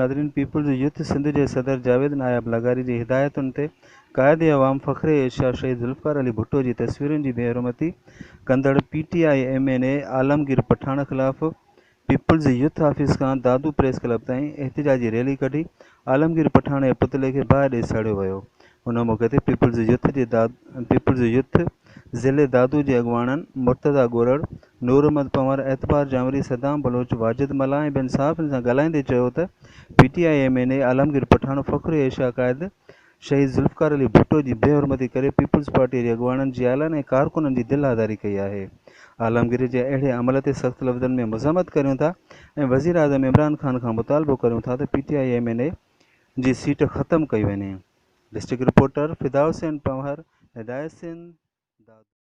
नाज़रीन, peoples youth Sindh के सदर जावेद नायब लगारी की हिदायतुनि ते क़ाइद अवाम फ़ख्र एशिया शहीद ज़ुल्फ़िकार अली भुट्टो की तस्वीरुनि की बेहरमती कंदड़ PTI MNA आलमगीर पठान ख़िलाफ़ पीपल्स यूथ ऑफिस का दादू प्रेस क्लब ताईं एहतिजाजी रैली कढी। आलमगीर पठान के पुतले के बाहि ॾे साड़ियो वियो। उन मौक़े ते पीपल्स यूथ ज़िले दादू के अॻुवाणनि मुर्तज़ा ॻोरड़, नूर अहमद पंवर, एतबार जामरी, सदाम बलोच, वाजिद मल्ला ऐं ॿियनि सहाफ़ियुनि सां ॻाल्हाईंदे चयो त PTI MNA आलमगीर पठान फ़ख्र एशिया क़ाइद शहीद ज़ुल्फ़िकार अली भुट्टो की बेहरमती करे पीपल्स पार्टी के अॻुवाणनि, जियालनि ऐं कारकुननि की दिल आज़ारी कई आहे। आलमगीर के अहिड़े अमल ते सख़्त लफ़्ज़नि में मज़म्मत करियूं था ऐं वज़ीर आज़म इमरान ख़ान खां मुतालबो करियूं था त PTI MNA जी सीट ख़त्म कई वञे। डिस्ट्रिक्ट रिपोर्टर फिदा हुसैन पंवर, हिदायत सिंध।